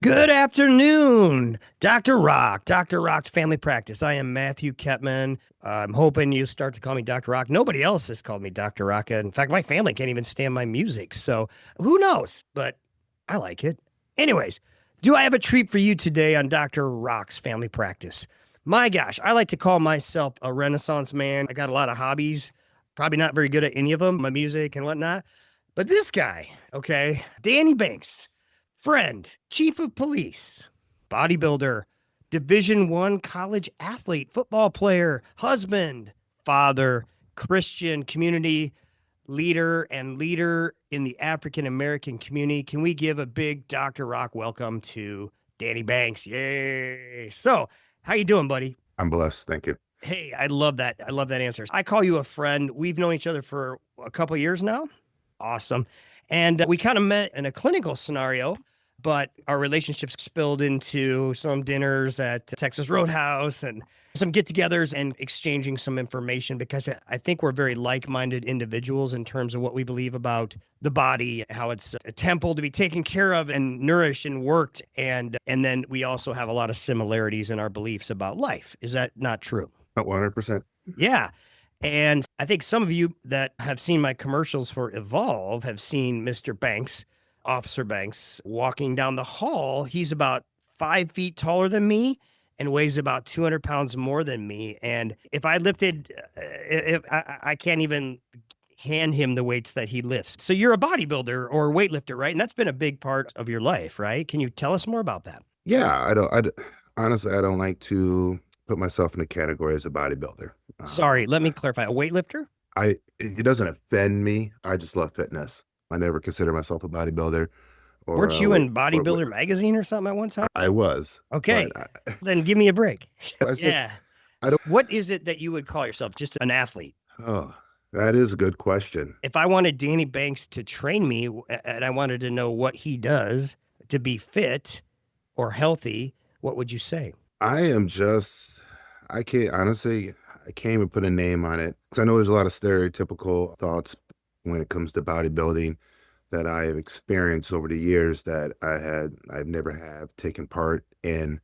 Good afternoon, Dr. Rock, Dr. Rock's Family Practice. I am Matthew Ketman. I'm hoping you start to call me Dr. Rock. Nobody else has called me Dr. Rock. In fact, my family can't even stand my music. So who knows? But I like it. Anyways, do I have a treat for you today on Dr. Rock's Family Practice? My gosh, I like to call myself a Renaissance man. I got a lot of hobbies, probably not very good at any of them, my music and whatnot. But this guy, okay, Danny Banks, friend, chief of police, bodybuilder, Division One college athlete, football player, husband, father, Christian community leader, and leader in the African American community. Can we give a big Dr. Rock welcome to Danny Banks? Yay! So, how you doing, buddy? I'm blessed. Thank you. Hey, I love that. I love that answer. I call you a friend. We've known each other for a couple years now. Awesome. And we kind of met in a clinical scenario, but our relationship spilled into some dinners at Texas Roadhouse and some get togethers and exchanging some information because I think we're very like minded individuals in terms of what we believe about the body, how it's a temple to be taken care of and nourished and worked. And then we also have a lot of similarities in our beliefs about life. Is that not true? 100%. Yeah. And I think some of you that have seen my commercials for Evolve have seen Mr. Banks, Officer Banks, walking down the hall. He's about 5 feet taller than me and weighs about 200 pounds more than me. And if I lifted, if I can't even hand him the weights that he lifts. So you're a bodybuilder or weightlifter, right? And that's been a big part of your life, right? Can you tell us more about that? Yeah, honestly, I don't like to put myself in a category as a bodybuilder. Sorry, let me clarify. A weightlifter? It doesn't offend me. I just love fitness. I never consider myself a bodybuilder or Weren't a you weight in or Bodybuilder magazine or something at one time? I was, Okay, but then give me a break. it's just Yeah. I don't. What is it that you would call yourself? Just an athlete? Oh, that is a good question. If I wanted Danny Banks to train me and I wanted to know what he does to be fit or healthy, what would you say? I am just. I can't honestly. I can't even put a name on it because I know there's a lot of stereotypical thoughts when it comes to bodybuilding that I have experienced over the years that I've never have taken part in.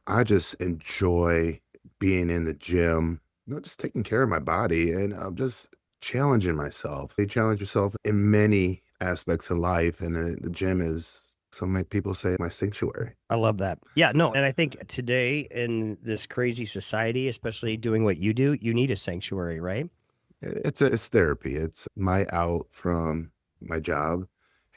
I just enjoy being in the gym, just taking care of my body, and I'm just challenging myself. You challenge yourself in many aspects of life, and the gym is, some people say, my sanctuary. I love that. Yeah, no, and I think today in this crazy society, especially doing what you do, you need a sanctuary, right? It's therapy. It's my out from my job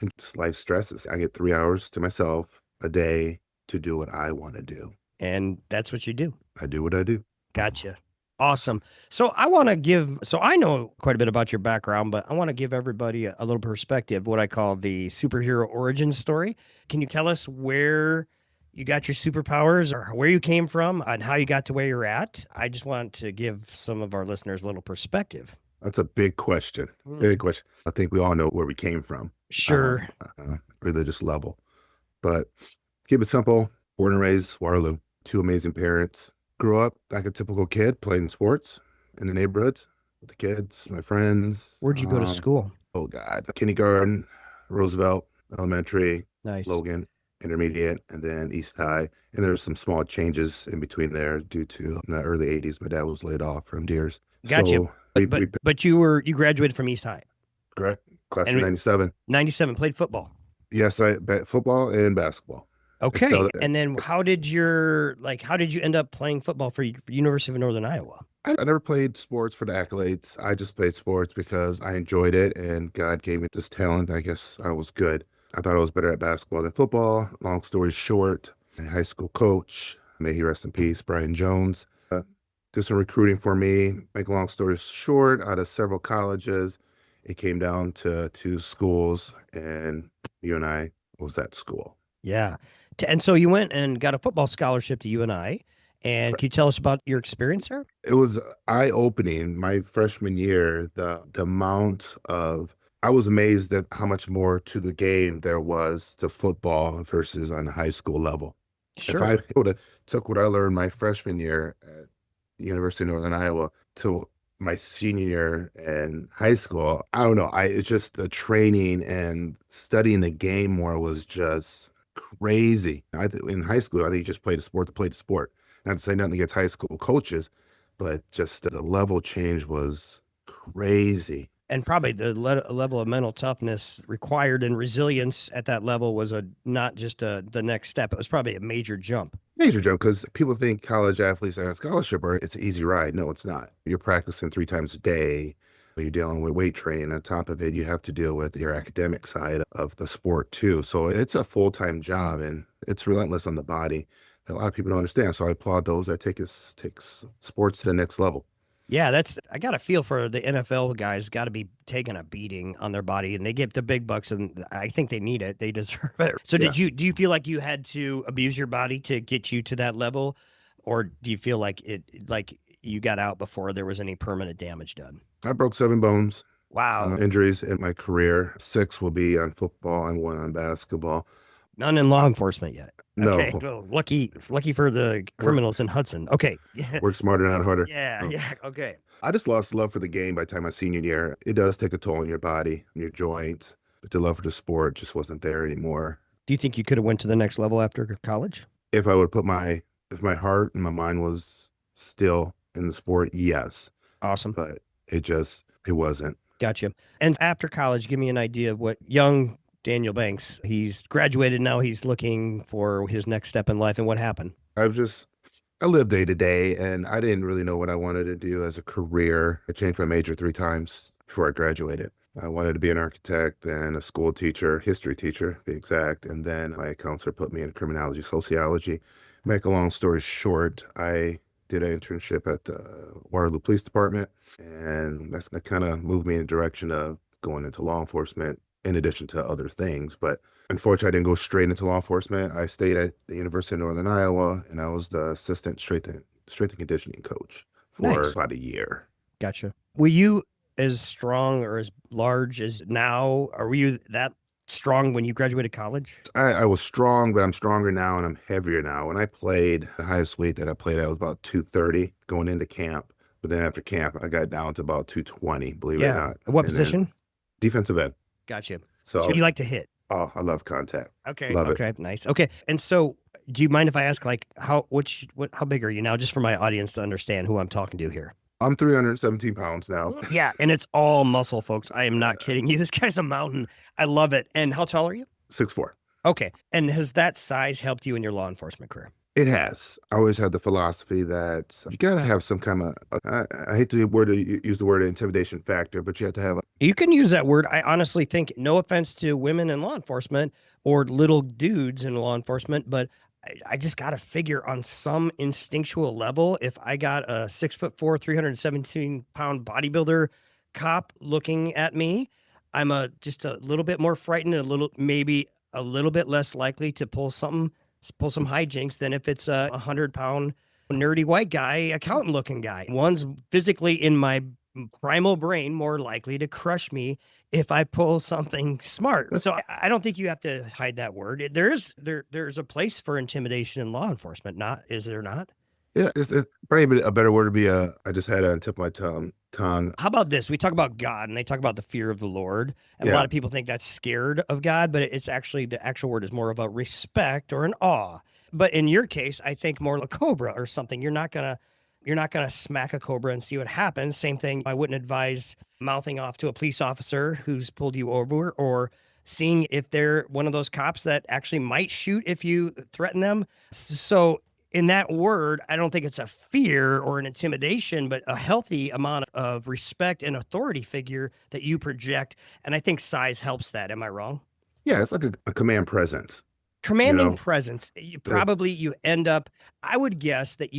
and just life stresses. I get 3 hours to myself a day to do what I want to do. And that's what you do. I do what I do. Gotcha. Awesome. So I want to give, so I know quite a bit about your background, but I want to give everybody a little perspective, what I call the superhero origin story. Can you tell us where you got your superpowers or where you came from and how you got to where you're at? I just want to give some of our listeners a little perspective. That's a big question. Hmm. Big question. I think we all know where we came from, Sure. religious level. But keep it simple. Born and raised Waterloo. Two amazing parents. Grew up like a typical kid, playing sports in the neighborhoods with the kids, my friends. Where'd you go to school? Oh God, kindergarten, Roosevelt Elementary, Nice. Logan Intermediate, and then East High. And there's some small changes in between there due to in the early '80s. My dad was laid off from Deers. Gotcha. So But you graduated from East High. correct, class of And '97. 97 played football. Yes, I bet football and basketball. Okay. Excelled. And then how did you end up playing football for University of Northern Iowa? I never played sports for the accolades. I just played sports because I enjoyed it and God gave me this talent. I guess I was good. I thought I was better at basketball than football. Long story short, my high school coach, may he rest in peace, Brian Jones, did some recruiting for me. Make a long story short, out of several colleges, it came down to two schools, and UNI was that school. Yeah. And so you went and got a football scholarship to UNI. And can you tell us about your experience there? It was eye-opening. My freshman year, the amount of I was amazed at how much more to the game there was to football versus on the high school level. If I Sure. would have took what I learned my freshman year at the University of Northern Iowa to my senior year in high school, I don't know. It's just the training and studying the game more was just crazy. In high school, I think you just played a sport to play the sport. Not to say nothing against high school coaches, but just the level change was crazy. And probably the level of mental toughness required and resilience at that level was not just the next step. It was probably a major jump. Major jump, because people think college athletes are on scholarship or it's an easy ride. No, it's not. You're practicing 3 times a day. You're dealing with weight training. On top of it, you have to deal with your academic side of the sport too. So it's a full-time job and it's relentless on the body that a lot of people don't understand. So I applaud those that takes sports to the next level. Yeah, I got a feel for the NFL guys got to be taking a beating on their body and they get the big bucks and I think they need it. They deserve it. So do you feel like you had to abuse your body to get you to that level? Or do you feel like you got out before there was any permanent damage done? I broke 7 bones. Wow. Injuries in my career. 6 will be on football and 1 on basketball. None in law enforcement yet. No. Okay. Oh, lucky for the criminals in Hudson. Okay. Work smarter, not harder. Yeah. Yeah. Okay. I just lost love for the game by the time my senior year. It does take a toll on your body and your joints, but the love for the sport just wasn't there anymore. Do you think you could have went to the next level after college? If I would put if my heart and my mind was still in the sport, yes. Awesome. But it wasn't. Gotcha. And after college, give me an idea of what young Daniel Banks, he's graduated now, he's looking for his next step in life, and what happened? I lived day to day and I didn't really know what I wanted to do as a career. I changed my major 3 times before I graduated. I wanted to be an architect, then a school teacher, history teacher, to be exact. And then my counselor put me in criminology, sociology. Make a long story short, I did an internship at the Waterloo Police Department. And that kind of moved me in the direction of going into law enforcement in addition to other things. But unfortunately, I didn't go straight into law enforcement. I stayed at the University of Northern Iowa, and I was the assistant strength and conditioning coach for about a year. Gotcha. Were you as strong or as large as now? Or were you that strong when you graduated college? I was strong, but I'm stronger now, and I'm heavier now. When I played, the highest weight that I played at was about 230 going into camp. But then after camp, I got down to about 220, believe it or not. What position? Defensive end. Gotcha. So you like to hit? Oh, I love contact. Okay. Love it. Nice. Okay. And so do you mind if I ask how big are you now, just for my audience to understand who I'm talking to here? I'm 317 pounds now. Yeah. And it's all muscle, folks. I am not kidding you. This guy's a mountain. I love it. And how tall are you? 6'4". Okay. And has that size helped you in your law enforcement career? It has. I always had the philosophy that you got to have some kind of, I hate to use the word intimidation factor, but you have to have. You can use that word. I honestly think, no offense to women in law enforcement or little dudes in law enforcement, but I just got to figure on some instinctual level, if I got a 6'4", 317-pound bodybuilder cop looking at me, I'm just a little bit more frightened and maybe a little bit less likely to pull some hijinks than if it's a 100-pound nerdy white guy, accountant looking guy. One's physically in my primal brain more likely to crush me if I pull something smart. So I don't think you have to hide that word. There's a place for intimidation in law enforcement, is there not? Yeah, it's probably a better word to be I just had it on the tip of my tongue. How about this? We talk about God and they talk about the fear of the Lord. And a lot of people think that's scared of God, but it's actually, the actual word is more of a respect or an awe. But in your case, I think more like a cobra or something. You're not gonna smack a cobra and see what happens. Same thing. I wouldn't advise mouthing off to a police officer who's pulled you over, or seeing if they're one of those cops that actually might shoot if you threaten them. So in that word, I don't think it's a fear or an intimidation, but a healthy amount of respect and authority figure that you project. And I think size helps that. Am I wrong? Yeah, it's like a command presence. Commanding presence. You end up, I would guess that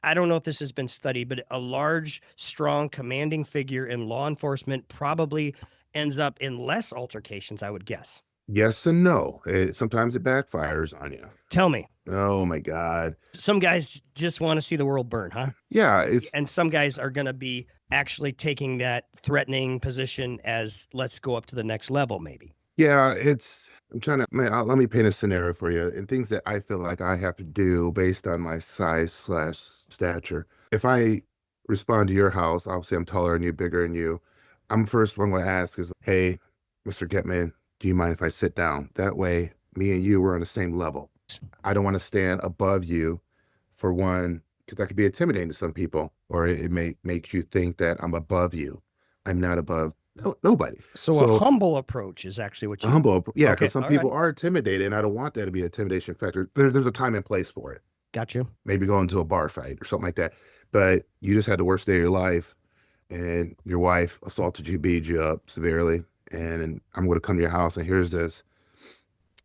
I don't know if this has been studied, but a large, strong, commanding figure in law enforcement probably ends up in less altercations, I would guess. Yes and no. Sometimes it backfires on you. Tell me. Oh my God. Some guys just want to see the world burn, huh? Yeah. And some guys are going to be actually taking that threatening position as, let's go up to the next level, maybe. Yeah, let me paint a scenario for you and things that I feel like I have to do based on my size/stature. If I respond to your house, obviously I'm taller than you, bigger than you. I'm first one to ask is, hey, Mr. Getman, do you mind if I sit down? That way me and you were on the same level. I don't want to stand above you, for one, because that could be intimidating to some people, or it may make you think that I'm above you. I'm not above nobody. So a So humble approach is actually what a you. humble, yeah, because Okay, some all right, people are intimidated, and I don't want that to be an intimidation factor. There's a time and place for it. got you. Maybe going to a bar fight or something like that. But you just had the worst day of your life, and your wife assaulted you, beat you up severely, and I'm going to come to your house, and here's this.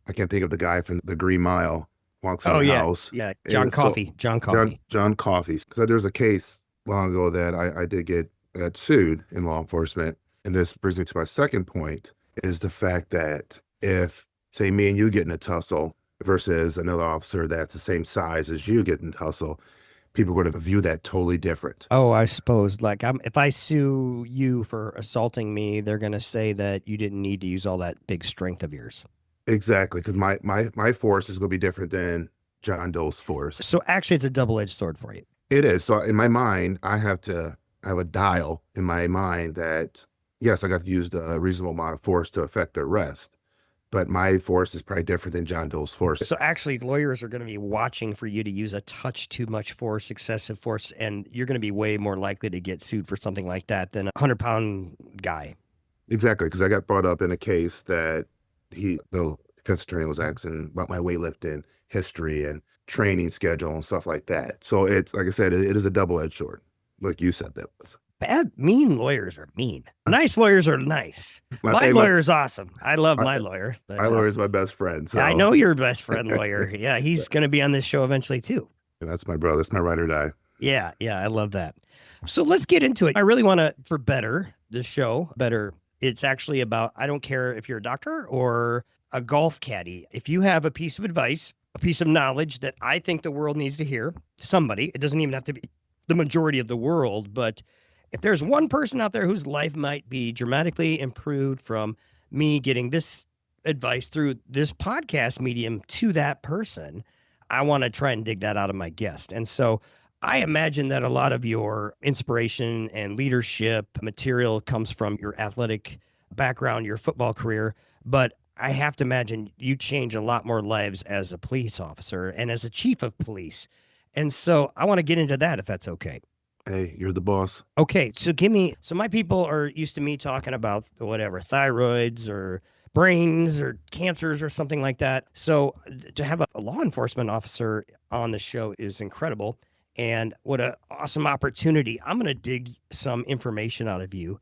I can't think of the guy from the Green Mile walks in Oh your yeah, house. yeah. John And so Coffey. John Coffey. John Coffey. So there's a case long ago that I did get sued in law enforcement. And this brings me to my second point is the fact that if, say, me and you get in a tussle versus another officer that's the same size as you get in a tussle, people are going to view that totally different. Oh, I suppose like if I sue you for assaulting me, they're gonna say that you didn't need to use all that big strength of yours. Exactly. Because my force is going to be different than John Doe's force. So actually, it's a double-edged sword for you. It is. So in my mind, I have a dial in my mind that, yes, I got to use the reasonable amount of force to affect the arrest, but my force is probably different than John Doe's force. So actually, lawyers are going to be watching for you to use a touch too much force, excessive force, and you're going to be way more likely to get sued for something like that than a 100-pound guy. Exactly. Because I got brought up in a case that the defense attorney was asking about my weightlifting history and training schedule and stuff like that. So it's, like I said, it is a double-edged sword. Like you said, that was. Mean lawyers are mean. Nice lawyers are nice. My lawyer's awesome. I love my lawyer. But, my lawyer is my best friend. So. I know your best friend lawyer. Yeah, he's going to be on this show eventually too. And that's my brother. That's my ride or die. Yeah, I love that. So let's get into it. I really want to, for better, the show, better. It's actually about, I don't care if you're a doctor or a golf caddy. If you have a piece of advice, a piece of knowledge that I think the world needs to hear, somebody, it doesn't even have to be the majority of the world, but if there's one person out there whose life might be dramatically improved from me getting this advice through this podcast medium to that person, I want to try and dig that out of my guest. And so I imagine that a lot of your inspiration and leadership material comes from your athletic background, your football career, but I have to imagine you change a lot more lives as a police officer and as a chief of police. And so I want to get into that if that's okay. Hey, you're the boss. Okay, so my people are used to me talking about whatever, thyroids or brains or cancers or something like that. So to have a law enforcement officer on the show is incredible. And what an awesome opportunity. I'm going to dig some information out of you.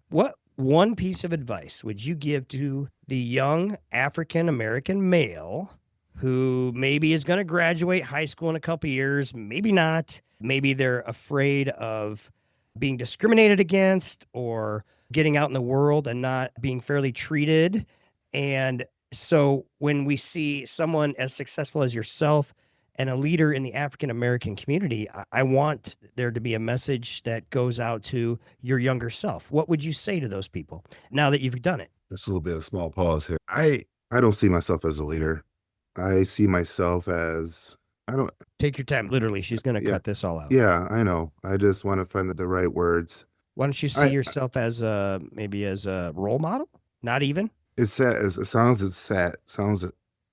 What one piece of advice would you give to the young African American male who maybe is going to graduate high school in a couple of years, maybe not, maybe they're afraid of being discriminated against or getting out in the world and not being fairly treated? And so when we see someone as successful as yourself and a leader in the African American community, I want there to be a message that goes out to your younger self. What would you say to those people now that you've done it? Just a little bit of small pause here. I don't see myself as a leader. I see myself as, I don't. Take your time. Literally, she's going to cut this all out. Yeah, I know. I just want to find the right words. Why don't you see yourself as maybe as a role model? Not even? It's sad. It sounds as sad. Sounds as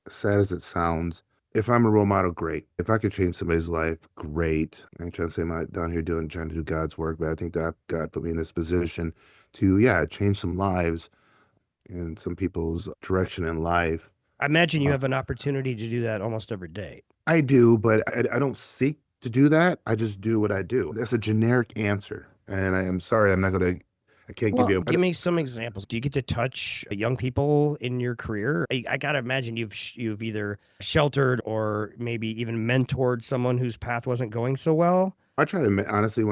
sad as it sounds. If I'm a role model, great. If I could change somebody's life, great. I ain't trying to say I'm not down here trying to do God's work, but I think that God put me in this position to, change some lives and some people's direction in life. I imagine you have an opportunity to do that almost every day. I do, but I don't seek to do that. I just do what I do. That's a generic answer. And I am sorry, I can't give you give me some examples. Do you get to touch young people in your career? I got to imagine you've either sheltered or maybe even mentored someone whose path wasn't going so well. I try to, honestly,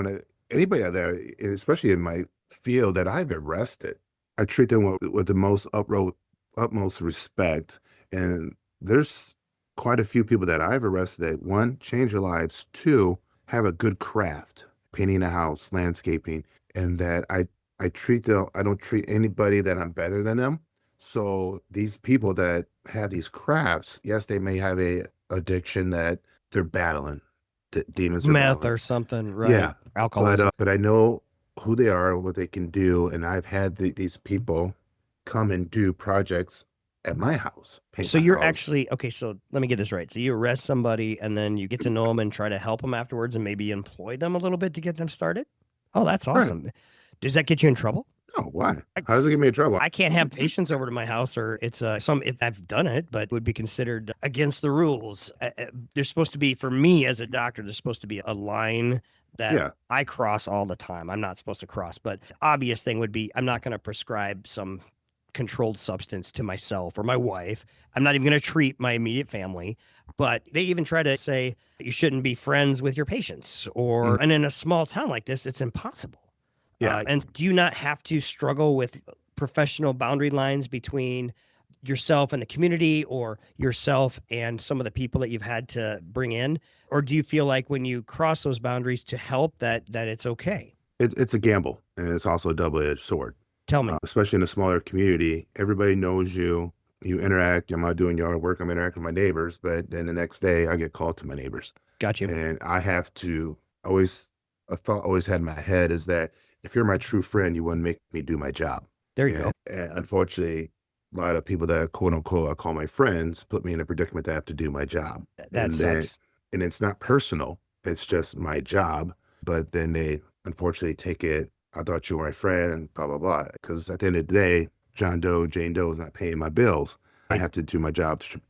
anybody out there, especially in my field that I've arrested, I treat them with the most utmost respect. And there's quite a few people that I've arrested that, one, change their lives, two, have a good craft, painting a house, landscaping, and that I treat them, I don't treat anybody that I'm better than them. So these people that have these crafts, yes, they may have a addiction that they're battling, demons, meth or something, right? Yeah, alcoholism. But I know who they are, what they can do, and I've had these people come and do projects at my house, paint So my you're house. actually okay. So let me get this right. So you arrest somebody and then you get to know them and try to help them afterwards and maybe employ them a little bit to get them started. Oh, that's Right. awesome. Does that get you in trouble? No, why? I, How does it get me in trouble? I can't have patients over to my house, or it's some if I've done it, but it would be considered against the rules. There's supposed to be, for me as a doctor, there's supposed to be a line that Yeah. I cross all the time. I'm not supposed to cross, but obvious thing would be I'm not going to prescribe some controlled substance to myself or my wife. I'm not even going to treat my immediate family. But they even try to say you shouldn't be friends with your patients, or Mhm. and in a small town like this, it's impossible. Yeah. And do you not have to struggle with professional boundary lines between yourself and the community, or yourself and some of the people that you've had to bring in? Or do you feel like when you cross those boundaries to help that it's okay? It's a gamble, and it's also a double-edged sword. Tell me. Especially in a smaller community, everybody knows you. You interact. I'm not doing yard work. I'm interacting with my neighbors, but then the next day I get called to my neighbors, Got you. and I have to always. A thought always had in my head is that if you're my true friend, you wouldn't make me do my job. There you go. And unfortunately, a lot of people that quote unquote I call my friends put me in a predicament that I have to do my job. That And sucks. and it's not personal. It's just my job. But then they unfortunately take it. I thought you were my friend and blah blah blah. Because at the end of the day, John Doe, Jane Doe is not paying my bills. I have to do my job to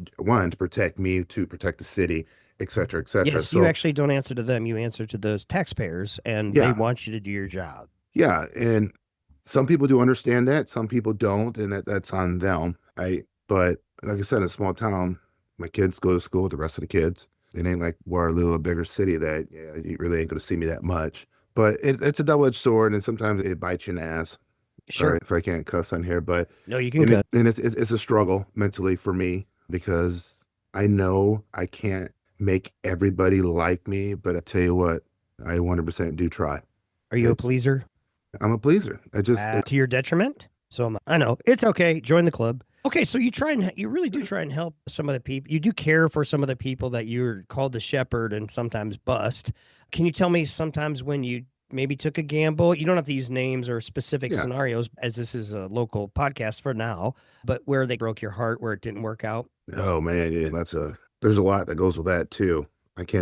protect me, to protect the city, et cetera, et cetera. Yes, you So actually don't answer to them. You answer to those taxpayers, and they yeah, want you to do your job. yeah. And some people do understand that, some people don't, and that's on them. But like I said, in a small town, my kids go to school with the rest of the kids. It ain't like Waterloo, a bigger city that you really ain't going to see me that much. But it's a double-edged sword, and sometimes it bites you in the ass. Sorry Sure. if I can't cuss on here, but No, you can cut. it's a struggle mentally for me because I know I can't make everybody like me, but I tell you what, I 100% do try. Are you a It's pleaser? I'm a pleaser. To your detriment? I know. It's okay. Join the club. Okay, so you really do try and help some of the people. You do care for some of the people that you're called the shepherd and sometimes bust. Can you tell me sometimes when you maybe took a gamble? You don't have to use names or specific yeah. scenarios, as this is a local podcast for now, but where they broke your heart, where it didn't work out? Oh man, yeah, there's a lot that goes with that too. Honestly,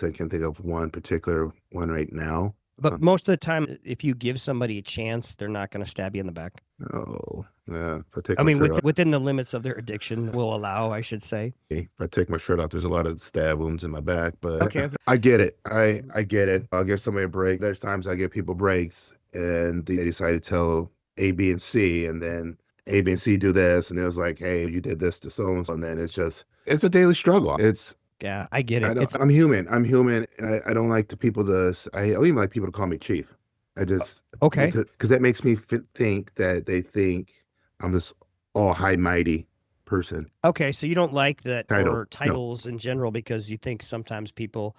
I can't think of one particular one right now. But most of the time, if you give somebody a chance, they're not going to stab you in the back. Oh, yeah. If I take I my mean, shirt off, within the limits of their addiction will allow, I should say. if I take my shirt off, there's a lot of stab wounds in my back. But Okay. I get it. I get it. I'll give somebody a break. There's times I give people breaks, and they decide to tell A, B, and C, and then A, B, and C do this, and it was like, hey, you did this to so and so, and then it's a daily struggle. Yeah, I get it. I'm human. I'm human, and I don't like the people I don't even like people to call me chief. I just Okay. because that makes me think that they think I'm this all high mighty person. Okay, so you don't like that Title. or No. titles in general because you think sometimes people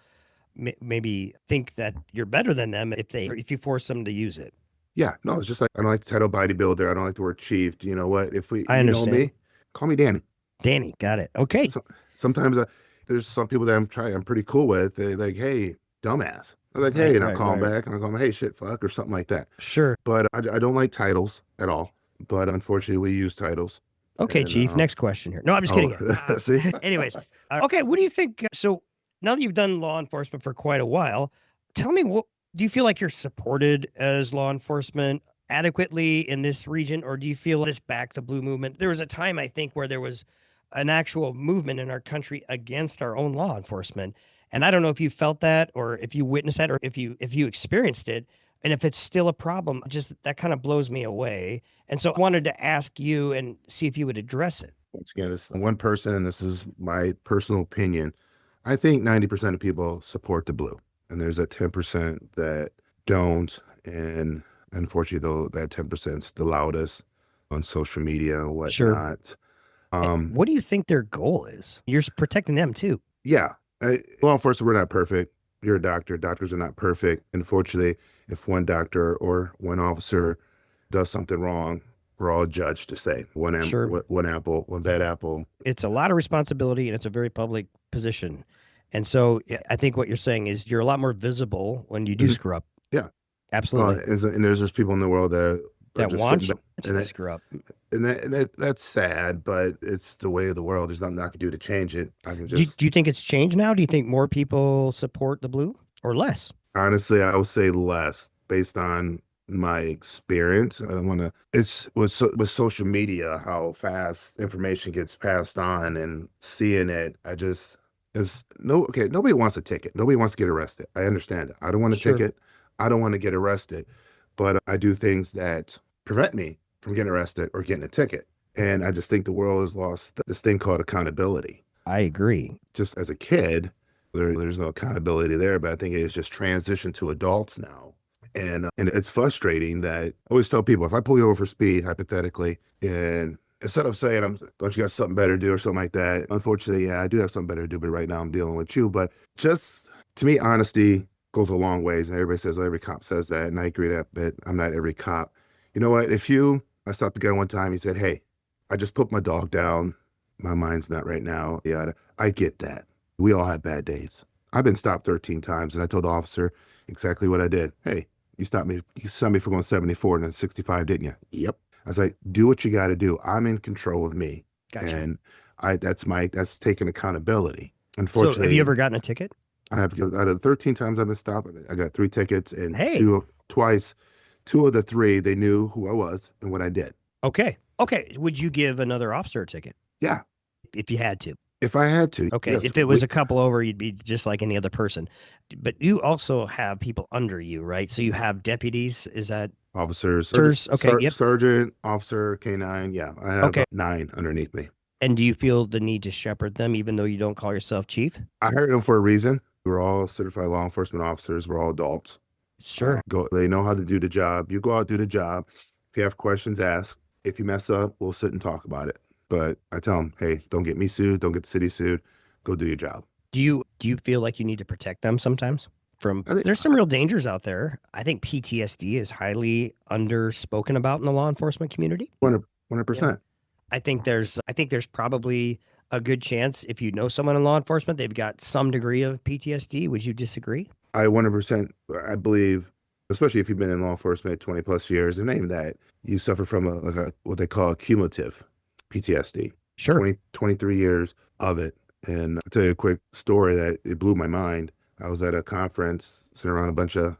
maybe think that you're better than them if you force them to use it. Yeah, no, it's just like I don't like the title bodybuilder. I don't like the word chief. You know what? If I you know understand. me, call me Danny. Danny, got it. Okay. Sometimes there's some people that I'm pretty cool with. They're like, hey, dumbass. I'm like, hey, and I'll call them back and I'll call them, hey, shit, fuck, or something like that. Sure. But I don't like titles at all. But unfortunately, we use titles. Okay, And, Chief. Next question here. No, I'm just kidding. See? Anyways, okay. What do you think? So now that you've done law enforcement for quite a while, tell me, what do you feel like you're supported as law enforcement adequately in this region, or do you feel this back the blue movement? There was a time, I think, where there was an actual movement in our country against our own law enforcement, and I don't know if you felt that, or if you witnessed that, or if you experienced it. And if it's still a problem, just that kind of blows me away. And so I wanted to ask you and see if you would address it. Once again, it's one person, and this is my personal opinion. I think 90% of people support the blue, and there's that 10% that don't. And unfortunately, though, that 10% is the loudest on social media and whatnot. Sure. What do you think their goal is? You're protecting them too. Yeah. Law enforcement, we're not perfect. You're a doctor. Doctors are not perfect. Unfortunately, if one doctor or one officer does something wrong, we're all judged to say one apple, one bad apple. It's a lot of responsibility, and it's a very public position. And so I think what you're saying is you're a lot more visible when you do screw up. Yeah. Absolutely. And there's just people in the world that or that just sitting wants back. you And to that, screw up. that's sad, but it's the way of the world. There's nothing I can do to change it. I can just Do you think it's changed now? Do you think more people support the blue or less? honestly, I would say less based on my experience. I don't want to. It's with social media, how fast information gets passed on, and seeing it. I just is no okay. Nobody wants a ticket. Nobody wants to get arrested. I understand it. I don't want a Sure. ticket. I don't want to get arrested, but I do things that prevent me from getting arrested or getting a ticket. And I just think the world has lost this thing called accountability. I agree. Just as a kid, there's no accountability there, but I think it's just transitioned to adults now. And it's frustrating that I always tell people if I pull you over for speed, hypothetically, and instead of saying, don't you got something better to do or something like that? Unfortunately, yeah, I do have something better to do, but right now I'm dealing with you. But just to me, honesty goes a long ways. And everybody says, oh, every cop says that. And I agree that, but I'm not every cop. You know what? I stopped a guy one time, he said, hey, I just put my dog down. My mind's not right now. Yeah, I get that. We all have bad days. I've been stopped 13 times, and I told the officer exactly what I did. Hey, you stopped me. You stopped me for going 74 and then 65, didn't you? Yep. I was like, do what you got to do. I'm in control of me. Gotcha. And that's taking accountability. So Unfortunately, have you ever gotten a ticket? I have out of the 13 times I've been stopped, I got 3 tickets, and Hey. two of the 3, they knew who I was and what I did. Okay. Okay. Would you give another officer a ticket Yeah. if you had to? If I had to. Okay. Yes. If it was a couple over, you'd be just like any other person. But you also have people under you, right? So you have deputies. Is that Officers, Okay, yep. sergeant, officer, K9. Yeah, I have Okay. 9 underneath me. And do you feel the need to shepherd them, even though you don't call yourself chief? I hired them for a reason. We're all certified law enforcement officers. We're all adults. Sure. They know how to do the job. You go out, do the job. If you have questions, ask. If you mess up, we'll sit and talk about it. But I tell them, hey, don't get me sued. Don't get the city sued. Go do your job. Do you feel like you need to protect them sometimes? There's some real dangers out there. I think PTSD is highly underspoken about in the law enforcement community. 100%. I think there's probably a good chance if you know someone in law enforcement, they've got some degree of PTSD. Would you disagree? I 100%, I believe, especially if you've been in law enforcement 20 plus years, and even that, you suffer from what they call a cumulative PTSD. Sure. 23 years of it. And I'll tell you a quick story that it blew my mind. I was at a conference sitting around a bunch of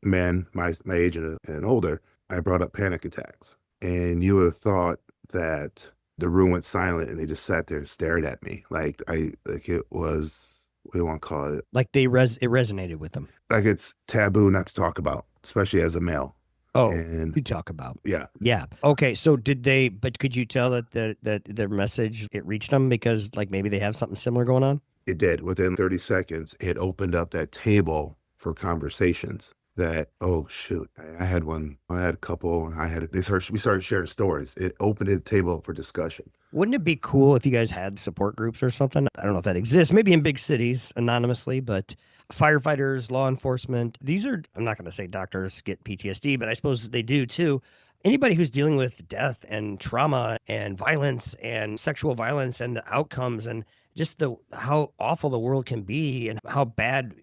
men, my age and older. I brought up panic attacks. And you would have thought that the room went silent and they just sat there and stared at me. Like it was, what do you want to call it? Like it resonated with them. Like it's taboo not to talk about, especially as a male. Oh, And you talk about. yeah. Yeah. Okay. So but could you tell that their message, it reached them because like maybe they have something similar going on? It did. Within 30 seconds, it opened up that table for conversations that, oh, shoot, I had a couple, we started sharing stories. It opened a table for discussion. Wouldn't it be cool if you guys had support groups or something? I don't know if that exists, maybe in big cities anonymously, but firefighters, law enforcement, I'm not going to say doctors get PTSD, but I suppose they do too. Anybody who's dealing with death and trauma and violence and sexual violence and the outcomes and just how awful the world can be and how bad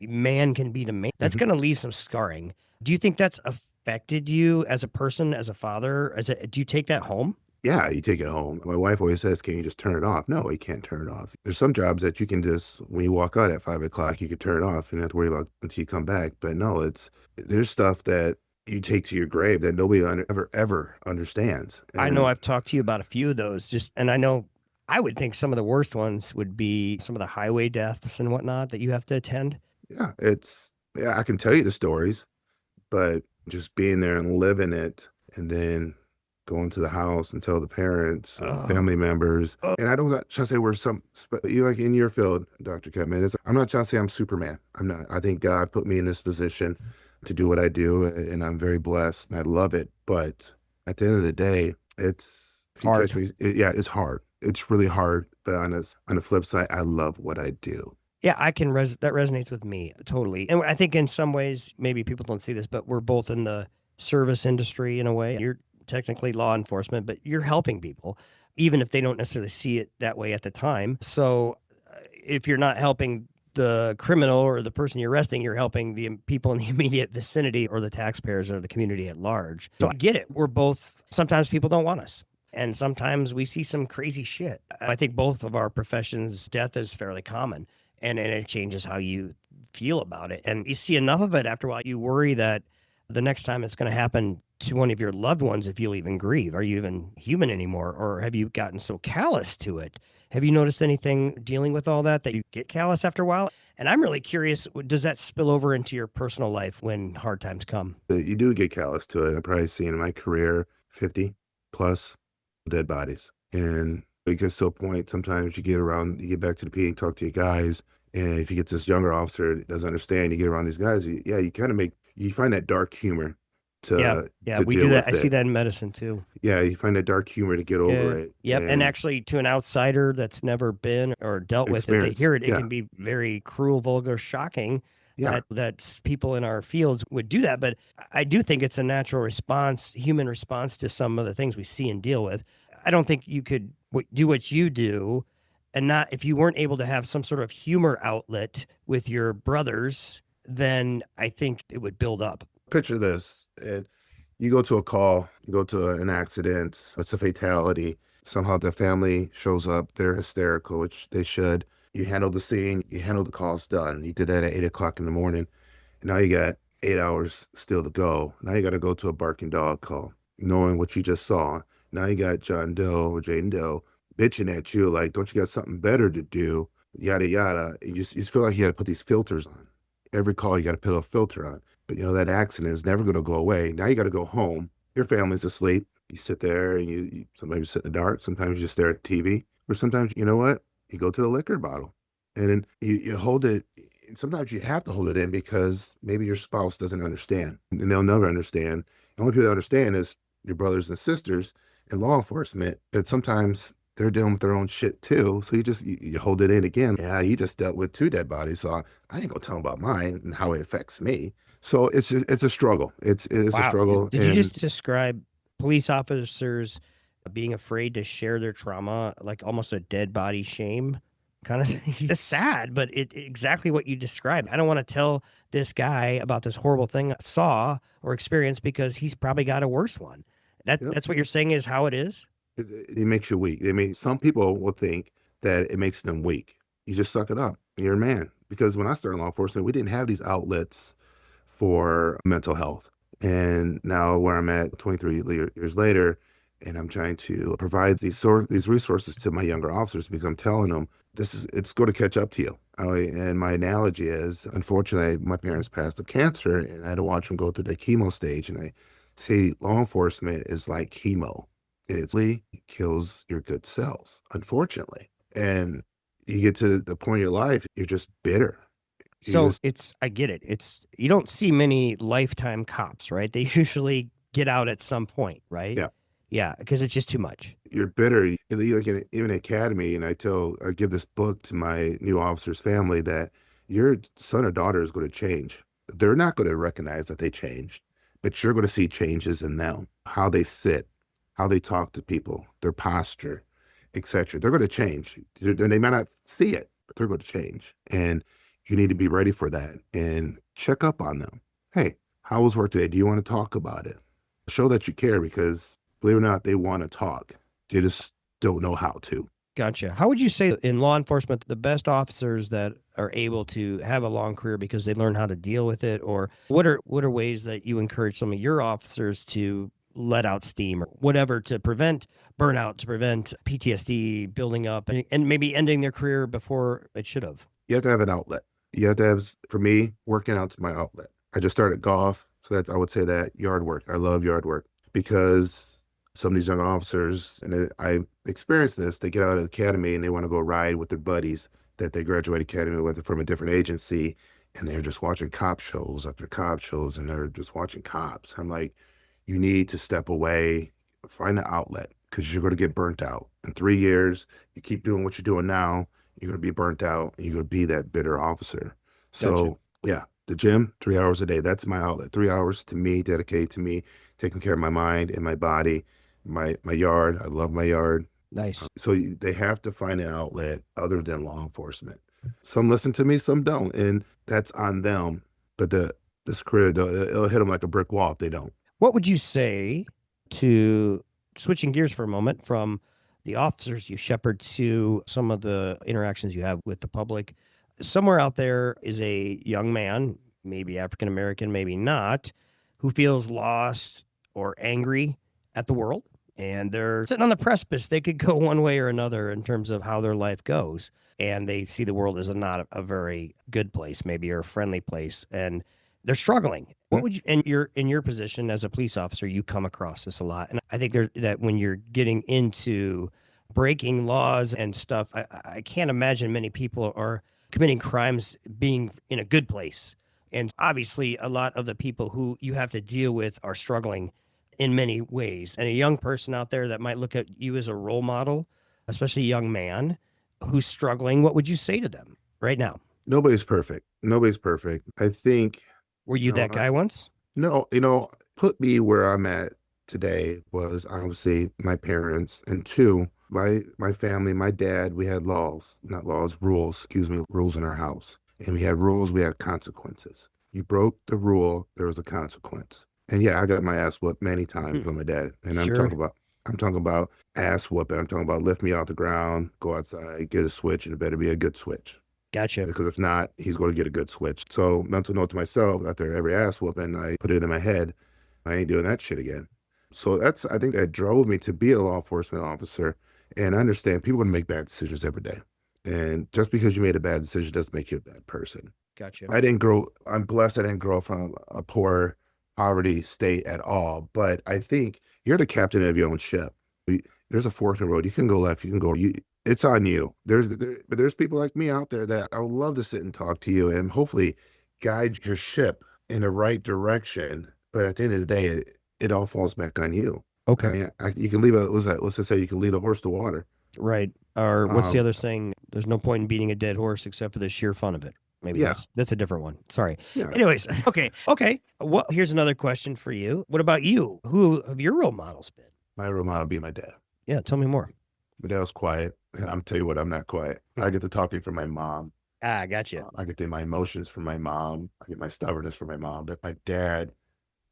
man can be to man, that's going to leave some scarring. Do you think that's affected you as a person, as a father? Do you take that home? Yeah, you take it home. My wife always says, can you just turn it off? No, you can't turn it off. There's some jobs that you can just, when you walk out at 5 o'clock, you can turn it off and not have to worry about until you come back. But no, there's stuff that you take to your grave that nobody ever understands. I know I've talked to you about a few of those, and I know I would think some of the worst ones would be some of the highway deaths and whatnot that you have to attend. Yeah, I can tell you the stories, but just being there and living it and then going to the house and tell the parents, family members. And I don't try to say you like in your field, Dr. Kettman, I'm not trying to say I'm Superman. I'm not. I think God put me in this position to do what I do, and I'm very blessed and I love it. But at the end of the day, it's hard. It's hard. It's really hard. But on the flip side, I love what I do. Yeah, that resonates with me totally. And I think in some ways, maybe people don't see this, but we're both in the service industry in a way. You're technically law enforcement, but you're helping people, even if they don't necessarily see it that way at the time. So if you're not helping the criminal or the person you're arresting, you're helping the people in the immediate vicinity or the taxpayers or the community at large. So I get it. We're both, sometimes people don't want us. And sometimes we see some crazy shit. I think both of our professions, death is fairly common and it changes how you feel about it. And you see enough of it after a while, you worry that the next time it's going to happen to one of your loved ones, if you'll even grieve. Are you even human anymore? Or have you gotten so callous to it? Have you noticed anything dealing with all that you get callous after a while? And I'm really curious, does that spill over into your personal life when hard times come? You do get callous to it. I've probably seen in my career 50 plus dead bodies. And it gets to a point, sometimes you get back to the P and talk to your guys. And if you get this younger officer that doesn't understand, you get around these guys, you kind of you find that dark humor to we deal do that. with I see it. that in medicine too. Yeah, you find that dark humor to get over it. Yep. And actually, to an outsider that's never been or dealt with it, they hear it. It can be very cruel, vulgar, shocking. Yeah. That people in our fields would do that. But I do think it's a natural response, human response to some of the things we see and deal with. I don't think you could do what you do and not, if you weren't able to have some sort of humor outlet with your brothers, then I think it would build up. Picture this. And you go to a call, you go to an accident, it's a fatality. Somehow the family shows up, they're hysterical, which they should. You handle the scene, you handle the calls done. You did that at 8 o'clock in the morning. And now you got 8 hours still to go. Now you got to go to a barking dog call, knowing what you just saw. Now you got John Doe or Jane Doe bitching at you like, don't you got something better to do? Yada, yada. You just feel like you got to put these filters on. Every call, you got to put a filter on. But, that accident is never going to go away. Now you got to go home. Your family's asleep. You sit there and you sometimes you sit in the dark. Sometimes you just stare at the TV. Or sometimes, you know what? You go to the liquor bottle. And then you hold it. Sometimes you have to hold it in because maybe your spouse doesn't understand. And they'll never understand. The only people that understand is your brothers and sisters in law enforcement. But sometimes they're dealing with their own shit too. So you hold it in again. Yeah, you just dealt with 2 dead bodies. So I ain't gonna tell them about mine and how it affects me. So it's a struggle. It's a struggle. Did you just describe police officers being afraid to share their trauma, like almost a dead body shame? Kind of it's sad, but exactly what you described. I don't want to tell this guy about this horrible thing I saw or experienced because he's probably got a worse one. That's what you're saying is how it is? It makes you weak. Some people will think that it makes them weak. You just suck it up. You're a man. Because when I started law enforcement, we didn't have these outlets for mental health. And now where I'm at 23 years later, and I'm trying to provide these resources to my younger officers because I'm telling them it's going to catch up to you. And my analogy is, unfortunately, my parents passed of cancer and I had to watch them go through the chemo stage. And I say law enforcement is like chemo. It kills your good cells, unfortunately. And you get to the point of your life, you're just bitter. I get it. You don't see many lifetime cops, right? They usually get out at some point, right? Yeah. Yeah, because it's just too much. You're bitter. Like even academy, and I give this book to my new officer's family that your son or daughter is going to change. They're not going to recognize that they changed, but you're going to see changes in them, how they sit, how they talk to people, their posture, etc. They're going to change. They might not see it, but they're going to change. And you need to be ready for that and check up on them. Hey, how was work today? Do you want to talk about it? Show that you care because, believe it or not, they want to talk. They just don't know how to. Gotcha. How would you say in law enforcement, the best officers that are able to have a long career because they learn how to deal with it? Or what are ways that you encourage some of your officers to let out steam or whatever to prevent burnout, to prevent PTSD building up and maybe ending their career before it should have? You have to have an outlet. You have to have, for me, working out's my outlet. I just started golf. So I would say that yard work. I love yard work because some of these young officers, and I experienced this, they get out of the academy and they want to go ride with their buddies that they graduated academy with from a different agency. And they're just watching cop shows after cop shows and they're just watching cops. I'm like, you need to step away, find an outlet because you're going to get burnt out. In 3 years, you keep doing what you're doing now, you're going to be burnt out and you're going to be that bitter officer. So, Gotcha. Yeah, the gym, 3 hours a day. That's my outlet. 3 hours to me, dedicated to me, taking care of my mind and my body, my yard. I love my yard. Nice. So they have to find an outlet other than law enforcement. Some listen to me, some don't, and that's on them. But this career, it'll hit them like a brick wall if they don't. What would you say to switching gears for a moment from the officers you shepherd to some of the interactions you have with the public? Somewhere out there is a young man, maybe African American, maybe not, who feels lost or angry at the world. And they're sitting on the precipice. They could go one way or another in terms of how their life goes. And they see the world as not a very good place, maybe, or a friendly place. And they're struggling. What would you, and you're in your position as a police officer, you come across this a lot. And I think there's that when you're getting into breaking laws and stuff, I can't imagine many people are committing crimes being in a good place. And obviously, a lot of the people who you have to deal with are struggling in many ways. And a young person out there that might look at you as a role model, especially a young man who's struggling, what would you say to them right now? Nobody's perfect. Nobody's perfect. I think, Were you that guy once? no, put me where I'm at today was obviously my parents, and two, my family, my dad. We had laws, not laws, rules. Excuse me, rules in our house, and we had rules. We had consequences. You broke the rule, there was a consequence. And yeah, I got my ass whooped many times by my dad, and Sure. I'm talking about ass whooping. I'm talking about lift me off the ground, go outside, get a switch, and it better be a good switch. Gotcha. Because if not, he's going to get a good switch. So mental note to myself, after every ass whooping, I put it in my head, I ain't doing that shit again. So I think that drove me to be a law enforcement officer and understand people are going to make bad decisions every day. And just because you made a bad decision doesn't make you a bad person. Gotcha. I'm blessed I didn't grow up from a poor poverty state at all. But I think you're the captain of your own ship. There's a fork in the road. You can go left, you can go, it's on you. But there's people like me out there that I would love to sit and talk to you and hopefully guide your ship in the right direction. But at the end of the day, it all falls back on you. Okay. I mean, you can leave let's just say you can lead a horse to water. Right. Or what's the Um, other saying? There's no point in beating a dead horse except for the sheer fun of it. Maybe yeah, that's a different one. Sorry. yeah. Anyways, okay. Okay. Well, here's another question for you. What about you? Who have your role models been? My role model would be my dad. Yeah, tell me more. My dad was quiet, and I'm tell you what, I'm not quiet. I get the talking from my mom. Ah, gotcha. I get my emotions from my mom. I get my stubbornness from my mom. But my dad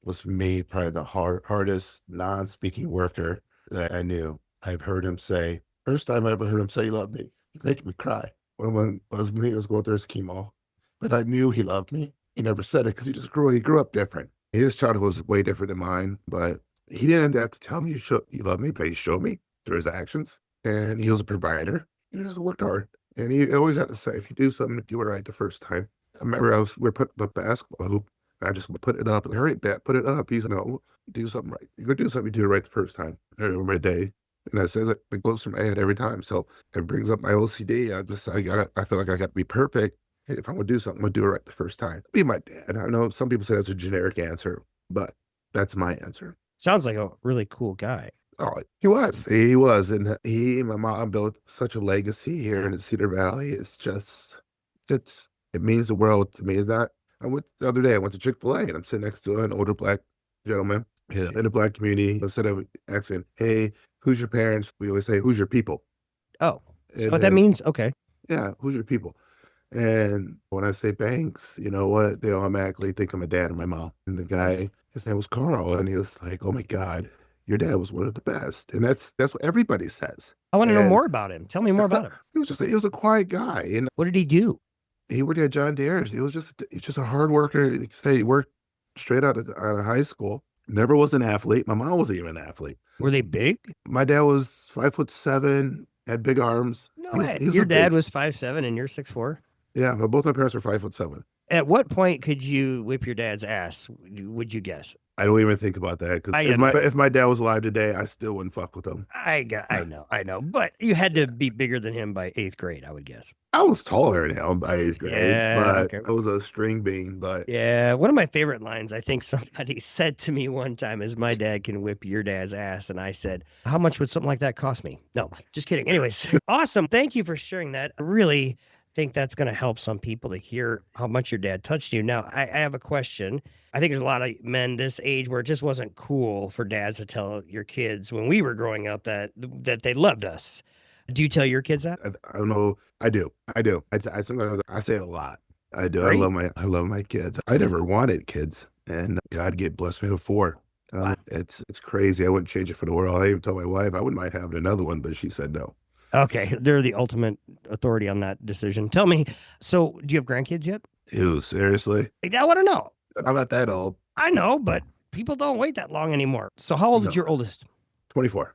was me probably the hardest non-speaking worker that I knew. I've heard him say, first time I ever heard him say he loved me, he making me cry. When it was me, it was going through his chemo. But I knew he loved me. He never said it because he grew up different. His childhood was way different than mine, but he didn't have to tell me he loved me, but he showed me through his actions. And he was a provider. He just worked hard. And he always had to say, if you do something, do it right the first time. I remember we were putting up a basketball hoop. I just put it up. All right, Dad, put it up. He's like, no, do something right. You're going to do something, you do it right the first time. I remember a day. And I says it goes from my head every time. So it brings up my OCD. I feel like I got to be perfect. Hey, if I'm going to do something, I'm going to do it right the first time. Be my dad. I know some people say that's a generic answer, but that's my answer. Sounds like a really cool guy. Oh, he was. He was. And my mom built such a legacy here in Cedar Valley. It means the world to me. The other day, I went to Chick-fil-A and I'm sitting next to an older black gentleman in the black community. Instead of asking, hey, who's your parents? We always say, who's your people? Oh, is that And what that then, means? Okay. yeah, who's your people? And when I say Banks, you know what? They automatically think of my dad and my mom. And the guy, his name was Carl, and he was like, "Oh my God, your dad was one of the best." And that's what everybody says. I want to know And more about him. Tell me more about him. he was a quiet guy, and What did he do? he worked at John Deere's. He's just a hard worker. Like I say, he worked straight out of high school. Never was an athlete. My mom wasn't even an athlete. Were they big? My dad was 5'7", had big arms. No He was, way. he was Your a dad big, was 5'7" and you're 6'4"? yeah. But both my parents were 5'7". At what point could you whip your dad's ass? Would you guess? I don't even think about that because I if my dad was alive today, I still wouldn't fuck with him. I know. But you had to be bigger than him by 8th grade, I would guess. I was taller than him by 8th grade, Yeah, but okay. I was a string bean. But Yeah, one of my favorite lines I think somebody said to me one time is, "My dad can whip your dad's ass." And I said, "How much would something like that cost me?" No, just kidding. Anyways, awesome. Thank you for sharing that. I really think that's going to help some people to hear how much your dad touched you. Now, I have a question. I think there's a lot of men this age where it just wasn't cool for dads to tell your kids when we were growing up that they loved us. Do you tell your kids that? I don't know. I do. I do. I sometimes I say it a lot. I do. Great. I love my kids. I never wanted kids, and God get blessed me with four. Wow. It's crazy. I wouldn't change it for the world. I even told my wife I wouldn't mind having another one, but she said no. Okay. They're the ultimate authority on that decision. Tell me, so do you have grandkids yet? Ew, seriously? I want to know. I'm not that old. I know, but people don't wait that long anymore. So how old is No, your oldest? 24.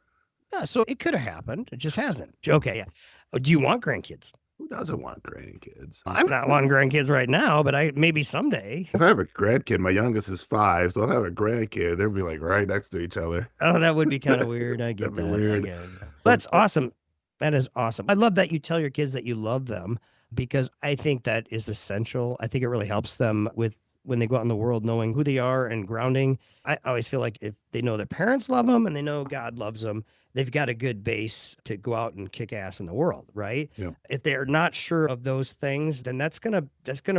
Yeah, so it could have happened. It just hasn't. Okay, yeah. Do you want grandkids? Who doesn't want grandkids? I'm not wanting grandkids right now, but I maybe someday. If I have a grandkid, my youngest is 5, so if I have a grandkid, they'll be like right next to each other. Oh, that would be kind of weird. I get That'd be that. I weird. get it. That's awesome. That is awesome. I love that you tell your kids that you love them because I think that is essential. I think it really helps them with when they go out in the world knowing who they are and grounding. I always feel like if they know their parents love them and they know God loves them, they've got a good base to go out and kick ass in the world, right? Yeah. If they're not sure of those things, then that's gonna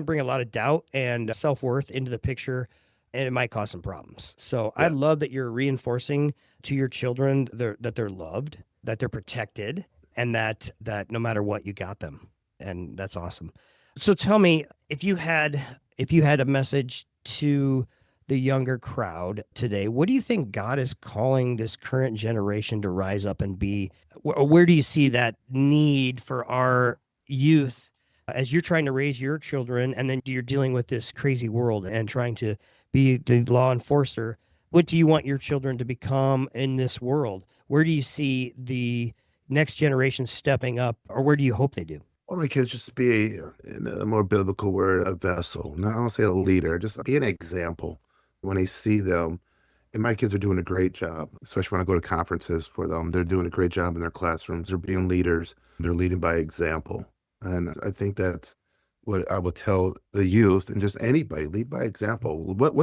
bring a lot of doubt and self-worth into the picture, and it might cause some problems. So I Yeah. love that you're reinforcing to your children that they're loved, that they're protected, and that no matter what, you got them. And that's awesome. So tell me, if you had a message to the younger crowd today, what do you think God is calling this current generation to rise up and be? Where do you see that need for our youth as you're trying to raise your children and then you're dealing with this crazy world and trying to be the law enforcer? What do you want your children to become in this world? Where do you see the next generation stepping up, or where do you hope they do? I want my kids just to be, in a more biblical word, a vessel. Not, I don't say a leader, just be an example when they see them. And my kids are doing a great job, especially when I go to conferences for them. They're doing a great job in their classrooms. They're being leaders. They're leading by example. And I think that's what I would tell the youth and just anybody, lead by example. What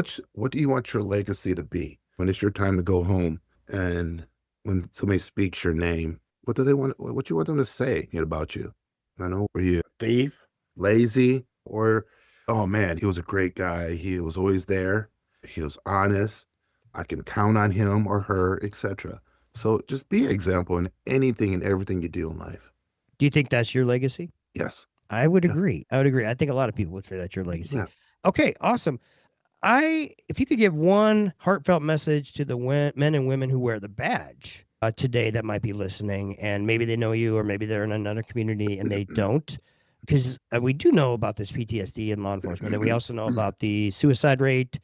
do you want your legacy to be when it's your time to go home and when somebody speaks your name? What do they want? What you want them to say about you? I know, were you a thief, lazy, or oh man, he was a great guy. He was always there. He was honest. I can count on him or her, etc. So just be an example in anything and everything you do in life. Do you think that's your legacy? Yes. I would Yeah. agree. I would agree. I think a lot of people would say that's your legacy. Yeah. Okay, awesome. If you could give one heartfelt message to the men and women who wear the badge today that might be listening, and maybe they know you, or maybe they're in another community and they don't, because we do know about this PTSD in law enforcement, and we also know about the suicide rate,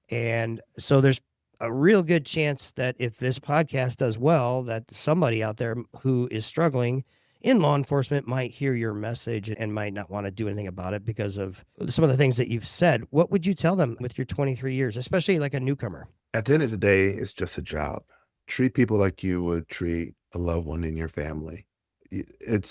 and so there's a real good chance that if this podcast does well, that somebody out there who is struggling in law enforcement might hear your message and might not want to do anything about it because of some of the things that you've said. What would you tell them with your 23 years, especially like a newcomer? At the end of the day, it's just a job. Treat people like you would treat a loved one in your family. And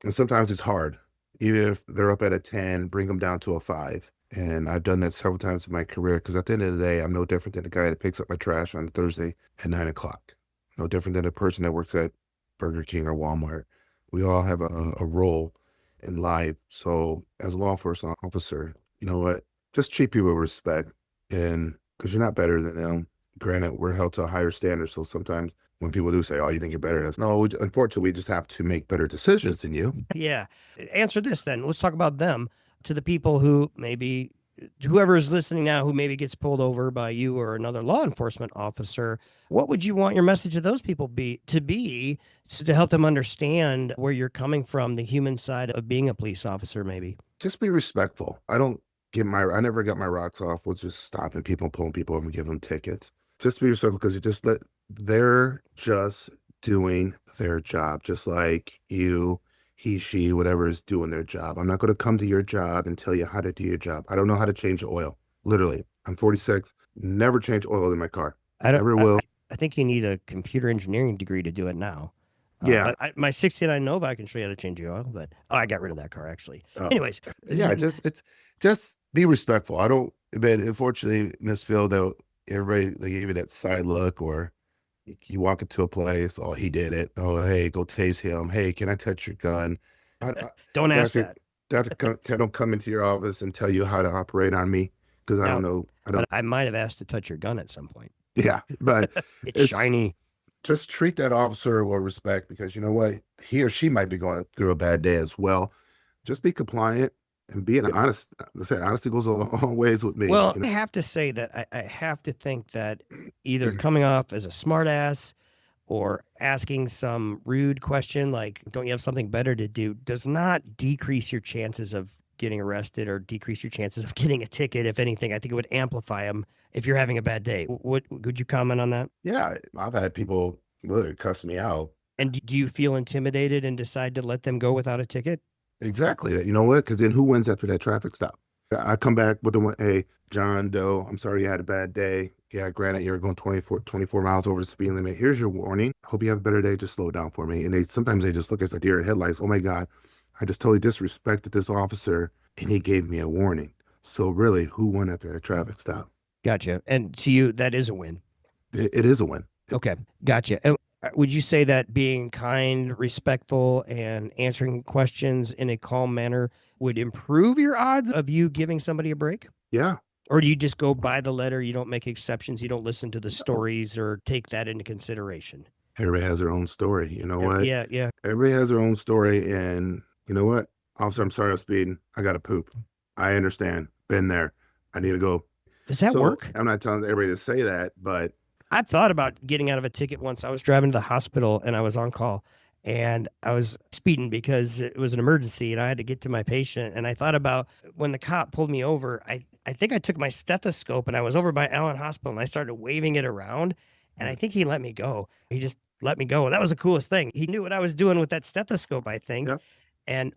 sometimes it's hard. Even if they're up at a 10, bring them down to a 5. And I've done that several times in my career because at the end of the day, I'm no different than the guy that picks up my trash on Thursday at 9 o'clock. No different than the person that works at Burger King or Walmart. We all have a role in life. So as a law enforcement officer, you know what? Just treat people with respect, and because you're not better than them. Granted, we're held to a higher standard. So sometimes when people do say, oh, you think you're better than us? No, unfortunately, we just have to make better decisions than you. Yeah. Answer this then. Let's talk about them, to the people who maybe, whoever is listening now who maybe gets pulled over by you or another law enforcement officer. What would you want your message to those people be so to help them understand where you're coming from, the human side of being a police officer, maybe? Just be respectful. I never got my rocks off with just stopping people and pulling people over and giving them tickets. Just be respectful because they're just doing their job, just like you, he, she, whatever is doing their job. I'm not going to come to your job and tell you how to do your job. I don't know how to change oil. Literally, I'm 46, never change oil in my car. I don't. Never will. I think you need a computer engineering degree to do it now. Yeah. But my 69 Nova, I can show you how to change the oil. But I got rid of that car actually. Oh, Anyways, yeah, just be respectful. But unfortunately, in this field, though, everybody, they give you that side look, or you walk into a place, oh, he did it. Oh, hey, go tase him. Hey, can I touch your gun? don't ask Doctor, that. don't come into your office and tell you how to operate on me because I No, don't know. but I might have asked to touch your gun at some point. Yeah, but It's shiny. just treat that officer with respect because you know what? He or she might be going through a bad day as well. Just be compliant and being honest. Let's say honesty goes a long ways with me. Well, I have to say that I have to think that either coming off as a smartass or asking some rude question like, don't you have something better to do, does not decrease your chances of getting arrested or decrease your chances of getting a ticket. If anything, I think it would amplify them if you're having a bad day. What would you comment on that? Yeah, I've had people literally cuss me out. And do you feel intimidated and decide to let them go without a ticket? Exactly. You know what? Because then who wins after that traffic stop? I come back with the one, hey, John Doe, I'm sorry you had a bad day. Yeah, granted, you're going 24 miles over the speed limit. Here's your warning. Hope you have a better day. Just slow down for me. And sometimes they just look at the deer in headlights. Oh my God, I just totally disrespected this officer and he gave me a warning. So really, who won after that traffic stop? Gotcha. And to you, that is a win. It is a win. Okay. Gotcha. And would you say that being kind, respectful, and answering questions in a calm manner would improve your odds of you giving somebody a break? Yeah. Or do you just go by the letter? You don't make exceptions. You don't listen to the stories or take that into consideration. Everybody has their own story. You know what? Yeah, yeah. Everybody has their own story. And you know what? Officer, I'm sorry I'm speeding. I got to poop. I understand. Been there. I need to go. Does that work? I'm not telling everybody to say that, but I thought about getting out of a ticket once. I was driving to the hospital and I was on call and I was speeding because it was an emergency and I had to get to my patient. And I thought about when the cop pulled me over, I think I took my stethoscope and I was over by Allen Hospital and I started waving it around and I think he let me go. He just let me go. That was the coolest thing. He knew what I was doing with that stethoscope, I think. Yep.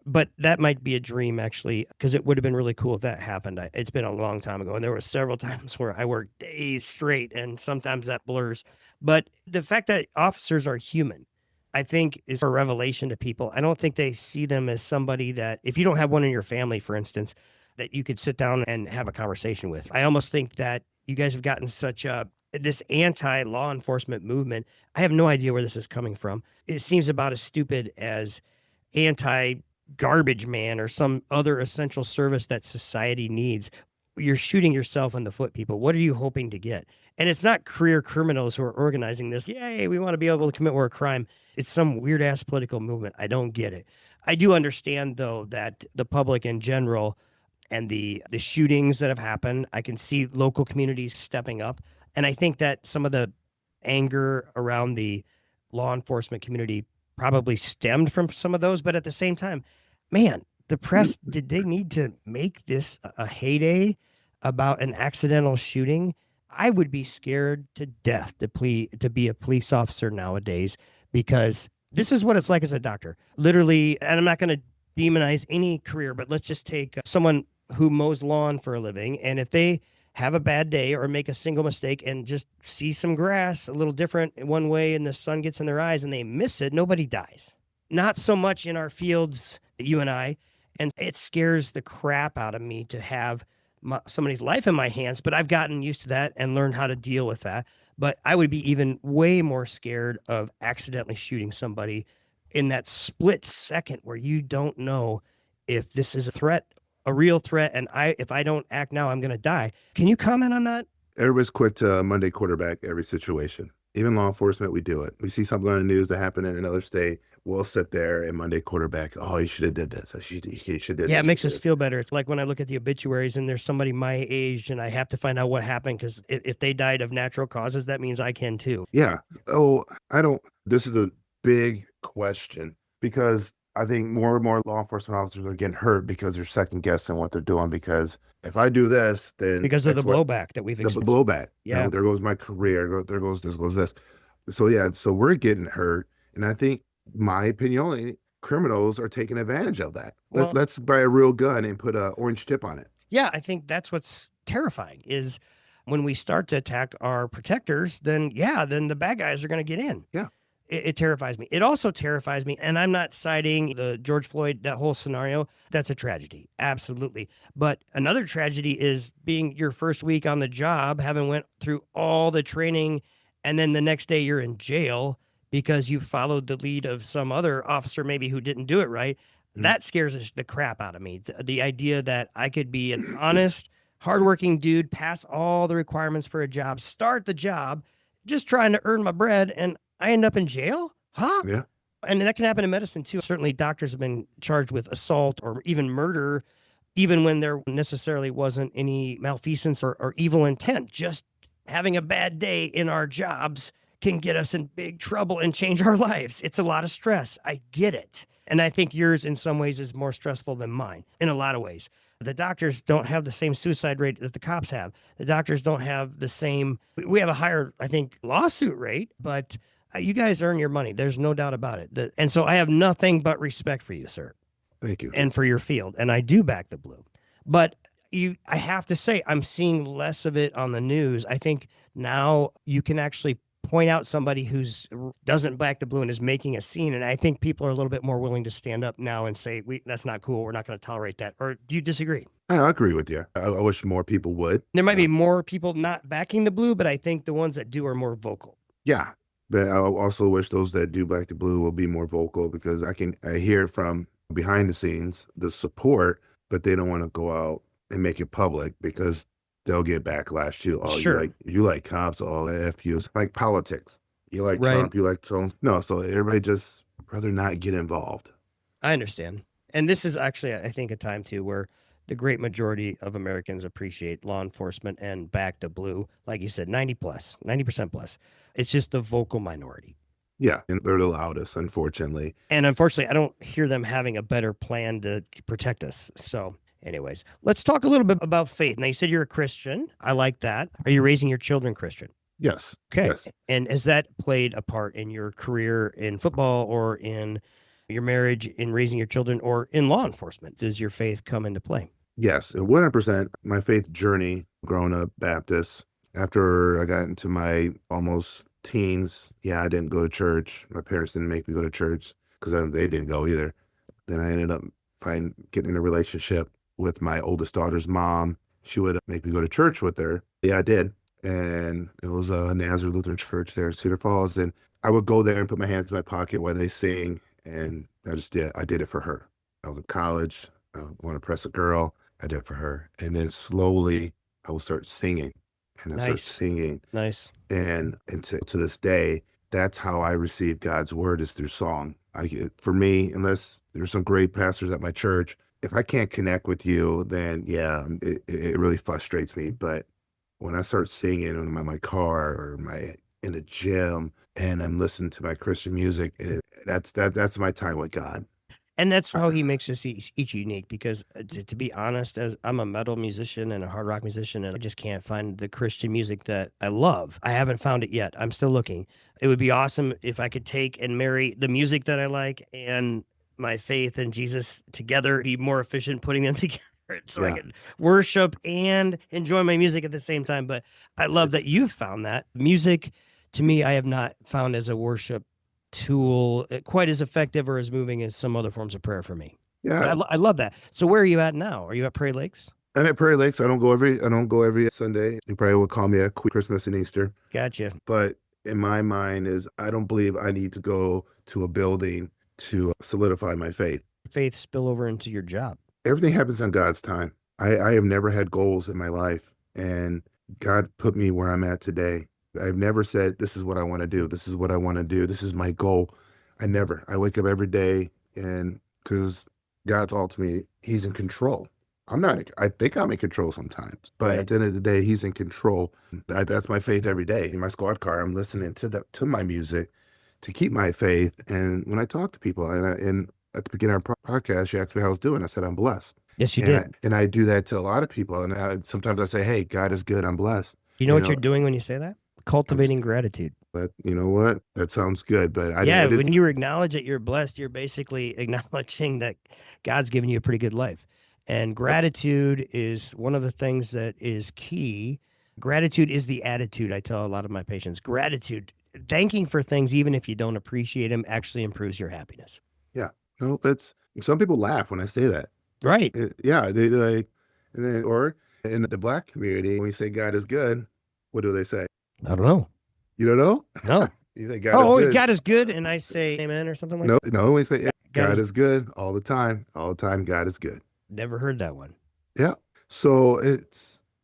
But that might be a dream actually, because it would have been really cool if that happened. It's been a long time ago, and there were several times where I worked days straight, and sometimes that blurs. But the fact that officers are human, I think, is a revelation to people. I don't think they see them as somebody that, if you don't have one in your family, for instance, that you could sit down and have a conversation with. I almost think that you guys have gotten such a this anti-law enforcement movement. I have no idea where this is coming from. It seems about as stupid as anti garbage man or some other essential service that society needs. You're shooting yourself in the foot, people. What are you hoping to get? And it's not career criminals who are organizing this. Yay, we want to be able to commit more crime. It's some weird ass political movement. I don't get it. I do understand though that the public in general and the shootings that have happened, I can see local communities stepping up. And I think that some of the anger around the law enforcement community probably stemmed from some of those. But at the same time, man, the press, did they need to make this a heyday about an accidental shooting? I would be scared to death to be a police officer nowadays because this is what it's like as a doctor. Literally, and I'm not going to demonize any career, but let's just take someone who mows lawn for a living. And if they have a bad day or make a single mistake and just see some grass a little different one way and the sun gets in their eyes and they miss it, nobody dies. Not so much in our fields, you and I. And it scares the crap out of me to have somebody's life in my hands, but I've gotten used to that and learned how to deal with that. But I would be even way more scared of accidentally shooting somebody in that split second where you don't know if this is a threat, a real threat, and if I don't act now, I'm going to die. Can you comment on that? Everybody's quick to Monday quarterback every situation. Even law enforcement, we do it. We see something on the news that happened in another state. We'll sit there and Monday quarterback. Oh, you should have did this. He should did. Yeah, this, it makes us feel better. It's like when I look at the obituaries and there's somebody my age and I have to find out what happened because if they died of natural causes, that means I can too. Yeah. Oh, I don't. This is a big question because I think more and more law enforcement officers are getting hurt because they're second guessing what they're doing. Because if I do this, then because of the blowback that we've experienced. The blowback. Yeah. You know, there goes my career. There goes this. So yeah. So we're getting hurt, and I think my opinion only criminals are taking advantage of that. Let's buy a real gun and put an orange tip on it. Yeah, I think that's what's terrifying is when we start to attack our protectors, then the bad guys are going to get in. Yeah. It terrifies me. It also terrifies me, and I'm not citing the George Floyd, that whole scenario. That's a tragedy, absolutely. But another tragedy is being your first week on the job, having went through all the training, and then the next day you're in jail because you followed the lead of some other officer maybe who didn't do it right. That scares the crap out of me. The idea that I could be an honest, hardworking dude, pass all the requirements for a job, start the job, just trying to earn my bread, and I end up in jail? Huh? Yeah. And that can happen in medicine too. Certainly, doctors have been charged with assault or even murder, even when there necessarily wasn't any malfeasance or evil intent. Just having a bad day in our jobs can get us in big trouble and change our lives. It's a lot of stress. I get it. And I think yours, in some ways, is more stressful than mine in a lot of ways. The doctors don't have the same suicide rate that the cops have. The doctors don't have the same, we have a higher, I think, lawsuit rate, but you guys earn your money. There's no doubt about it. And so I have nothing but respect for you, sir, Thank you. and for your field. And I do back the blue. But I have to say, I'm seeing less of it on the news. I think now you can actually point out somebody who's doesn't back the blue and is making a scene. And I think people are a little bit more willing to stand up now and say, that's not cool. We're not going to tolerate that. Or do you disagree? I agree with you. I wish more people would. There might be more people not backing the blue, but I think the ones that do are more vocal. Yeah. But I also wish those that do back the blue will be more vocal, because I hear from behind the scenes the support, but they don't want to go out and make it public because they'll get backlash too. Oh, Sure. you like cops, oh, F you. It's like politics. You like Right. Trump, you like so. No, so everybody just rather not get involved. I understand. And this is actually, I think, a time too where the great majority of Americans appreciate law enforcement and back the blue. Like you said, 90% plus. It's just the vocal minority. Yeah, and they're the loudest, unfortunately. And unfortunately, I don't hear them having a better plan to protect us. So, anyways, let's talk a little bit about faith. Now, you said you're a Christian. I like that. Are you raising your children Christian? Yes. Okay. Yes. And has that played a part in your career in football or in your marriage, in raising your children, or in law enforcement? Does your faith come into play? Yes, 100%. My faith journey, growing up Baptist, after I got into my almost teens, I didn't go to church. My parents didn't make me go to church because they didn't go either. Then I ended up getting in a relationship with my oldest daughter's mom. She would make me go to church with her. Yeah, I did. And it was a Nazareth Lutheran church there in Cedar Falls. And I would go there and put my hands in my pocket while they sing. And I did it for her. I was in college. I want to impress a girl. I did it for her. And then slowly I would start singing. And I started Nice. singing. Nice. And to this day, that's how I receive God's word, is through song. For me, unless there's some great pastors at my church, if I can't connect with you, then it really frustrates me. But when I start singing in my car or in the gym and I'm listening to my Christian music, that's my time with God. And that's how he makes us each unique, because to be honest, as I'm a metal musician and a hard rock musician, and I just can't find the Christian music that I love. I haven't found it yet. I'm still looking. It would be awesome if I could take and marry the music that I like and my faith in Jesus together, be more efficient putting them together so I can worship and enjoy my music at the same time. But I love that you've found that. Music, to me, I have not found as a worship tool quite as effective or as moving as some other forms of prayer for me. Yeah. I love that. So where are you at now? Are you at Prairie Lakes? I'm at Prairie Lakes. I don't go every Sunday. You probably would call me at Christmas and Easter. Gotcha. But in my mind I don't believe I need to go to a building to solidify my faith. Faith spill over into your job. Everything happens on God's time. I have never had goals in my life, and God put me where I'm at today. I've never said, this is what I want to do. This is what I want to do. This is my goal. I wake up every day, and because God's ultimately, he's in control. I think I'm in control sometimes, but at the end of the day, he's in control. That's my faith every day. In my squad car, I'm listening to my music to keep my faith. And when I talk to people, and at the beginning of our podcast, you asked me how I was doing. I said, I'm blessed. Yes, you did. And I do that to a lot of people. And sometimes I say, hey, God is good. I'm blessed. You know what you're doing when you say that? Cultivating gratitude. But you know what? That sounds good. But when you acknowledge that you're blessed, you're basically acknowledging that God's given you a pretty good life. And gratitude is one of the things that is key. Gratitude is the attitude. I tell a lot of my patients, gratitude, thanking for things, even if you don't appreciate them, actually improves your happiness. Yeah. No, some people laugh when I say that. Right. They like, and then, or in the Black community, when we say God is good, what do they say? I don't know. You don't know? No. You say God is good. God is good, and I say amen or something like that? No, we say God is good all the time. All the time, God is good. Never heard that one. Yeah. So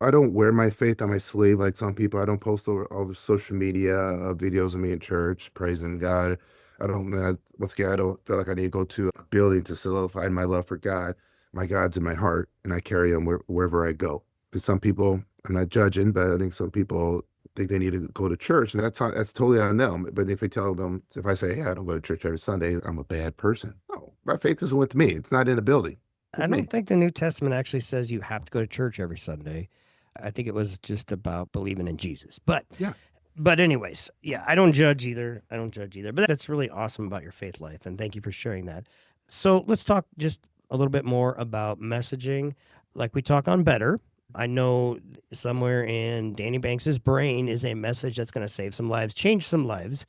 I don't wear my faith on my sleeve like some people. I don't post over social media videos of me in church praising God. I don't. Once again, I don't feel like I need to go to a building to solidify my love for God. My God's in my heart, and I carry him wherever I go. To some people, I'm not judging, but I think some people think they need to go to church, and that's totally on them. But if I say, "Hey, I don't go to church every Sunday," I'm a bad person. No, my faith isn't with me. It's not in a building. It's I with don't me. think the New Testament actually says you have to go to church every Sunday. I think it was just about believing in Jesus. Yeah. But anyways, yeah, I don't judge either. I don't judge either. But that's really awesome about your faith life, and thank you for sharing that. So let's talk just a little bit more about messaging, like we talk on Better. I know somewhere in Danny Banks's brain is a message that's going to save some lives, change some lives,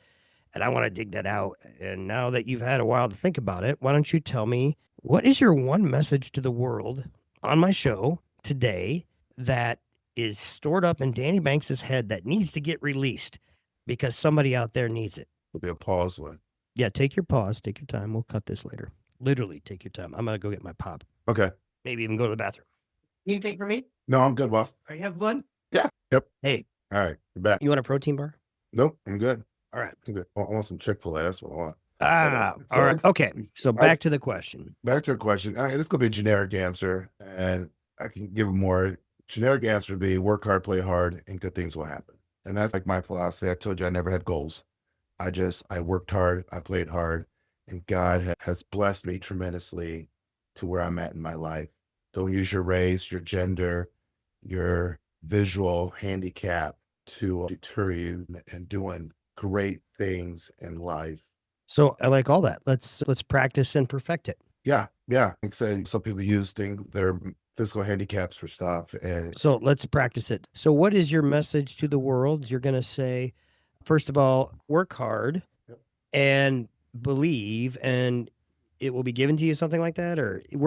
and I want to dig that out. And now that you've had a while to think about it, why don't you tell me what is your one message to the world on my show today that is stored up in Danny Banks's head that needs to get released because somebody out there needs it? It'll be a pause one. Yeah, take your pause, take your time. We'll cut this later. Literally, take your time. I'm gonna go get my pop. Okay. Maybe even go to the bathroom. Anything for me? No, I'm good, boss. Are you having fun? Yeah. Yep. Hey, All right. You're back. you want a protein bar? Nope. I'm good. All right. I'm good. I want some Chick-fil-A. That's what I want. All right. Okay. So back to the question. Back to your question. This could be a generic answer, and I can give a more generic answer to be work hard, play hard, and good things will happen. And that's like my philosophy. I told you I never had goals. I worked hard, I played hard, and God has blessed me tremendously to where I'm at in my life. Don't use your race, your gender, your visual handicap to deter you and doing great things in life. So I like all that. Let's practice and perfect it. Yeah, yeah. Like I said, some people use their physical handicaps for stuff, and So let's practice it. So what is your message to the world? You're gonna say, first of all, work hard Yep. and believe, and it will be given to you, something like that, or No.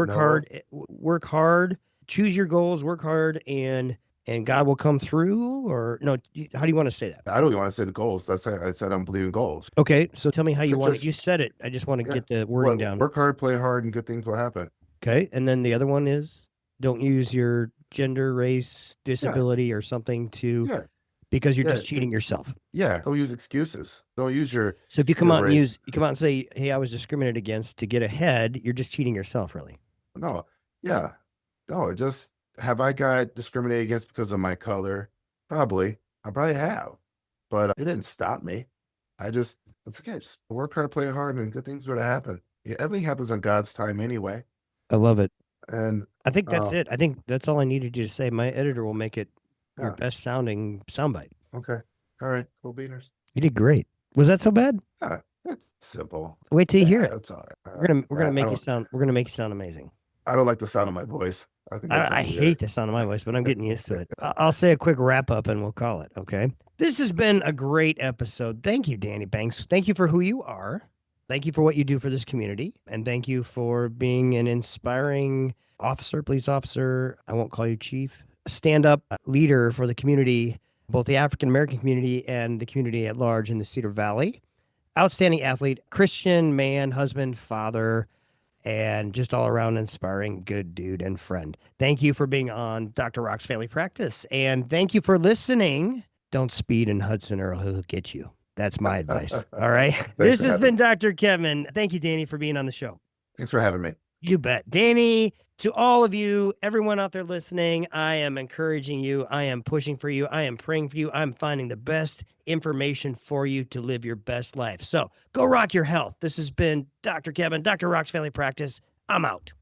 work hard, choose your goals, work hard, and God will come through. Or no, how do you want to say that? I don't even want to say the goals. I said I'm believing goals. Okay, so tell me how you want it. Just You said it. I just want to yeah. get the wording down. Work hard, play hard, and good things will happen. Okay, and then the other one is don't use your gender, race, Yeah, disability, or something to yeah, because you're yeah. just cheating yourself. Yeah. Don't use excuses. Don't use your So if you come out and race. you come out and say, "Hey, I was discriminated against," to get ahead, you're just cheating yourself, really. No. Yeah. No. Just have I got discriminated against because of my color? Probably. I probably have, but it didn't stop me. It's okay. Just work hard, play hard, and good things are gonna happen. Yeah, everything happens on God's time anyway. I love it. And I think that's uh, it. I think that's all I needed you to say. My editor will make it your yeah. best sounding soundbite. Okay. All right. Cool beaners. You did great. Was that so bad? Yeah. It's simple. Wait till you hear Yeah, it. it's all right. We're gonna make you sound. We're gonna make you sound amazing. I don't like the sound of my voice. I think that I sounds hate weird. the sound of my voice, but I'm getting used to it. I'll say a quick wrap up and we'll call it. Okay. This has been a great episode. Thank you, Danny Banks. Thank you for who you are. Thank you for what you do for this community. And thank you for being an inspiring officer, police officer. I won't call you chief. Stand up leader for the community, both the African American community and the community at large in the Cedar Valley. Outstanding athlete, Christian man, husband, father, and just all around inspiring good dude and friend. Thank you for being on Dr. Rock's Family Practice. And thank you for listening. Don't speed in Hudson or he'll get you. That's my advice. All right. This has been Dr. Kevin. Thank you, Danny, for being on the show. Thanks for having me. You bet. Danny, to all of you, everyone out there listening, I am encouraging you. I am pushing for you. I am praying for you. I'm finding the best information for you to live your best life. So go rock your health. This has been Dr. Kevin, Dr. Rock's Family Practice. I'm out.